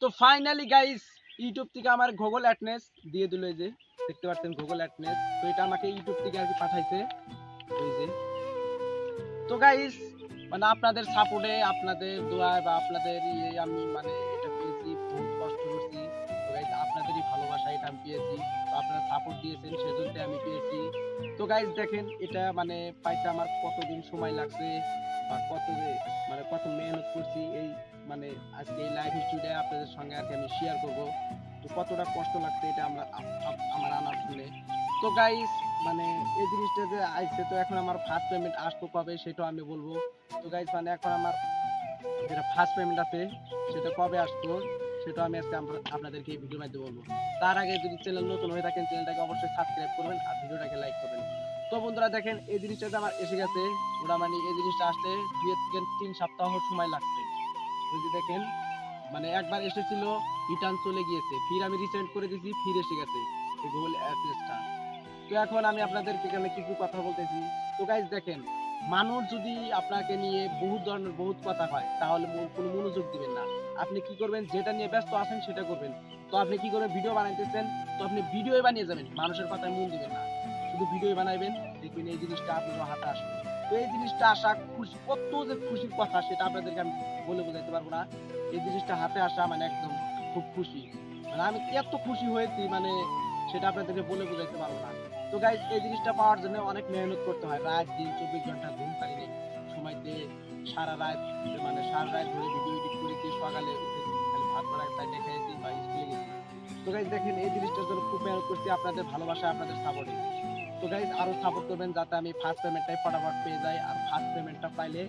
তো finally guys YouTube থেকে আমার গুগল অ্যাডনেস দিয়ে দিল, এই যে দেখতে পাচ্ছেন গুগল অ্যাডনেস। তো এটা আমাকে ইউটিউব থেকে আর কি পাঠাইছে, এই যে। তো গাইস মানে আপনাদের সাপোর্টে, আপনাদের দোয়ায় বা আপনাদের আমি মানে এটা পেয়েছি, বহুত কষ্ট করছি। তো গাইস আপনাদেরই ভালোবাসা এটা আমি পেয়েছি। তো আপনারা সাপোর্ট দিয়েছেন সেজন্য আমি পেয়েছি। তো গাইস দেখেন এটা মানে পাইতে আমার কতদিন সময় লাগছে বা কত মেহনত করছি এই মানে আজকে এই লাইভ স্টুডিওতে আপনাদের সঙ্গে আর কি আমি শেয়ার করব। তো কতটা কষ্ট লাগছে এটা আমার আনার শুনে। তো গাইস মানে এই জিনিসটা যে আইছে, তো এখন আমার ফার্স্ট পেমেন্ট আসতো কবে সেটাও আমি বলবো। তো গাইস মানে এখন আমার যেটা ফার্স্ট পেমেন্ট আছে সেটা কবে আসতো সেটা আমি আজকে আপনাদেরকে এই ভিডিওর মাধ্যমে বলবো। তার আগে যদি চ্যানেল নতুন হয়ে থাকেন চ্যানেলটাকে অবশ্যই সাবস্ক্রাইব করবেন আর ভিডিওটাকে লাইক করবেন। তো বন্ধুরা দেখেন এই জিনিসটা যে আমার এসে গেছে, ওটা মানে এই জিনিসটা আসতে 2 থেকে 3 সপ্তাহ সময় লাগছে। ওই যে দেখেন মানে একবার এসেছিল, রিটার্ন চলে গিয়েছে, ফির আমি রিসেন্ড করে দিয়েছি, ফির এসে গেছে এই গুগল অ্যাড্রেসটা। তো এখন আমি আপনাদেরকে এখানে কিছু কথা বলতেছি। তো গাইজ দেখেন, মানুষ যদি আপনাকে নিয়ে বহুত ধরনের বহুত কথা হয় তাহলে কোনো মনোযোগ দিবেন না। আপনি কি করবেন, যেটা নিয়ে ব্যস্ত আছেন সেটা করবেন। তো আপনি কি করবেন, ভিডিও বানাইতেছেন, তো আপনি ভিডিও বানিয়ে যাবেন, মানুষের কথায় মন দিবেন না, শুধু ভিডিও বানাইবেন, দেখবেন এই জিনিসটা আপনার হাতে আসবে। তো এই জিনিসটা আসা খুশি, কত যে খুশির কথা সেটা আপনাদেরকে আমি বলে বোঝাইতে পারবো না। এই জিনিসটা হাতে আসা মানে একদম খুব খুশি, মানে আমি এত খুশি হয়েছি মানে সেটা আপনাদেরকে বলে বোঝাইতে পারবো না। তো গাইজ এই জিনিসটা পাওয়ার জন্য অনেক মেহনত করতে হয়, রাত দিন 24 ঘন্টা ঘুম পারি নেই সময়তে, সারা রাত ধরে ভিডিও এডিট করেছি, সকালে উঠে খালি ভাত করা তাই দেখাইছি বা স্কুলে গেছি। তো গাইজ দেখেন এই জিনিসটার জন্য খুব মেহনত করছি আপনাদের ভালোবাসা, আপনাদের সাপোর্টে। তো গাইজ আরো সাপোর্ট করবেন যাতে আমি ফার্স্ট পেমেন্টটাই ফটাফট পেয়ে যাই। আর ফার্স্ট পেমেন্টটা পাইলে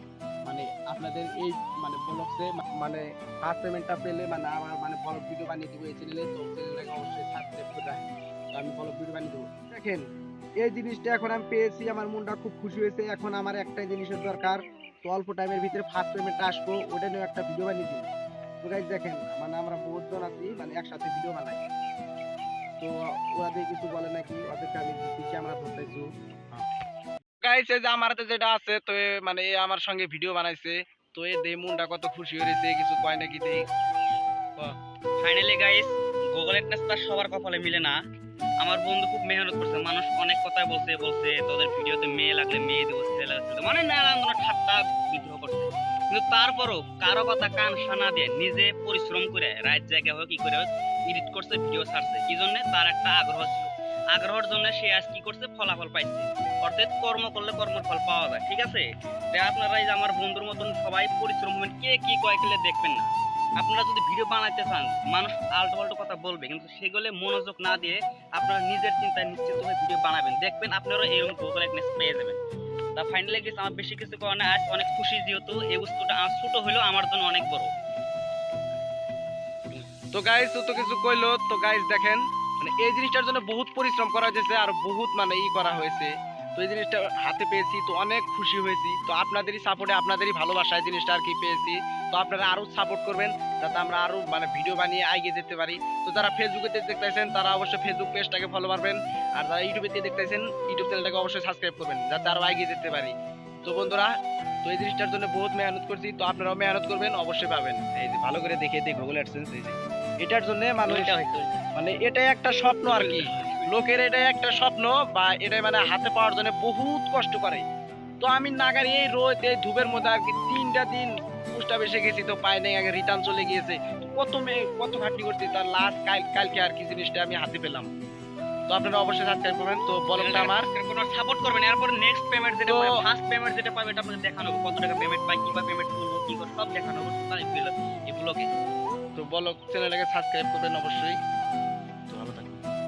মানে আপনাদের এই মানে ব্লগসে মানে ফার্স্ট পেমেন্টটা পেলে মানে আমার মানে ব্লগ ভিডিও বানিয়ে দিব এই চ্যানেলে। তো চ্যানেলটাকে অবশ্যই সাবস্ক্রাইব করে রাখবেন, আমি ব্লগ ভিডিও বানিয়ে দেবো। দেখেন এই জিনিসটা এখন আমি পেয়েছি, আমার মনটা খুব খুশি হয়েছে। এখন আমার একটাই জিনিসের দরকার, তো অল্প টাইমের ভিতরে ফার্স্ট পেমেন্টটা আসবো, ওটা নিয়ে একটা ভিডিও বানিয়ে দিব। তো গাইজ দেখেন মানে আমরা বহুত জন আছি মানে একসাথে ভিডিও বানাই। তো ওদের কিছু বলে নাকি, ওদেরকে আমি দিচ্ছি, আমরা ধরতেছি। গাইস এই যে আমার হাতে যেটা আছে, তো মানে আমার সঙ্গে ভিডিও বানাইছে, তো এই দে মনটা কত খুশি হয়েছে, কিছু কয় নাকি দেই। ফাইনালি গাইস গুগল অ্যাডনেস তার সবার কপালে মিলে না। আমার বন্ধু খুব মেহনত করছে, মানুষ অনেক কথাই বলছে তোদের ভিডিওতে মেয়ে লাগলে মেয়ে দেবো, ছেলে লাগলে ছেলে দেবো, মানে নানান ধরনের ঠাট্টা বিদ্রোহ করছে। কিন্তু তারপরও কারো কথা কান সানা দিয়ে নিজে পরিশ্রম করে রাত জায়গা হোক কি করে হোক এডিট করছে, ভিডিও ছাড়ছে। কি জন্য? তার একটা আগ্রহ ছিল, আগ্রহের জন্য সে আজ কি করছে, ফলাফল পাইছে। অর্থাৎ কর্ম করলে কর্মের ফল পাওয়া যায়, ঠিক আছে? তাই আপনারা এই যে আমার বন্ধুর মতন সবাই পরিশ্রম হবেন, কে কি কয় খেলে দেখবেন না। আপনারা যদি ভিডিও বানাইতে চান, মানুষ আলটো পাল্টো কথা বলবে, কিন্তু সেগুলো মনোযোগ না দিয়ে আপনারা নিজের চিন্তায় নিশ্চিত হয়ে ভিডিও বানাবেন, দেখবেন আপনারা এরকম গুগল অ্যাডনেস পেয়ে যাবেন। তা ফাইনালি গেছে, আমার বেশি কিছু করার না, আজ অনেক খুশি, যেহেতু এই বস্তুটা আমার ছোট হলেও আমার জন্য অনেক বড়। তো গাইস ও তো কিছু কইলো। তো গাইস দেখেন মানে এই জিনিসটার জন্য বহুত পরিশ্রম করা হয়েছে আর বহুত মানে করা হয়েছে। তো এই জিনিসটা হাতে পেয়েছি, তো অনেক খুশি হয়েছি। তো আপনাদেরই সাপোর্টে, আপনাদেরই ভালোবাসায় জিনিসটা আর কি পেয়েছি। তো আপনারা আরো সাপোর্ট করবেন যাতে আমরা আরো মানে ভিডিও বানিয়ে এগিয়ে যেতে পারি। তো যারা ফেসবুকে দেখতেছেন তারা অবশ্যই ফেসবুক পেজটাকে ফলো করবেন, আর যারা ইউটিউবে দেখতেছেন ইউটিউব চ্যানেলটাকে অবশ্যই সাবস্ক্রাইব করবেন যাতে আরো এগিয়ে যেতে পারি। তো বন্ধুরা তো এই জিনিসটার জন্য বহুত মেহনত করছি, তো আপনারাও মেহনত করবেন, অবশ্যই পাবেন। এই যে ভালো করে দেখে গুগল অ্যাডসেন্স, এই যে এটার জন্য মানুষ মানে এটাই একটা স্বপ্ন আর কি, লোকের এটাই একটা স্বপ্ন বা এটাই মানে হাতে পাওয়ার জন্য বহুত কষ্ট করে। তো আমি নাগারি এই রোদ এই ধূপের মধ্যে আর কি 3টা দিন পোস্টা বেসে গেছি, তো পাই নাই, আগে রিটার্ন চলে গিয়েছে। কত খাটনি করছি, তার লাস্ট কালকে আর কি জিনিসটা আমি হাতে পেলাম। তো আপনারা অবশ্যই সাবস্ক্রাইব করবেন। তো ব্লগটা আমার কোনো সাপোর্ট করবেন, এরপর নেক্সট পেমেন্ট যেটা পাবে, ফার্স্ট পেমেন্ট যেটা পাবে এটা আপনাদের দেখানো হবে, কত টাকা পেমেন্ট পাই, কিভাবে পেমেন্ট করবো, কি করবো সব দেখানো হবে এই ব্লগে। তো ব্লগ চ্যানেলটাকে সাবস্ক্রাইব করবেন অবশ্যই।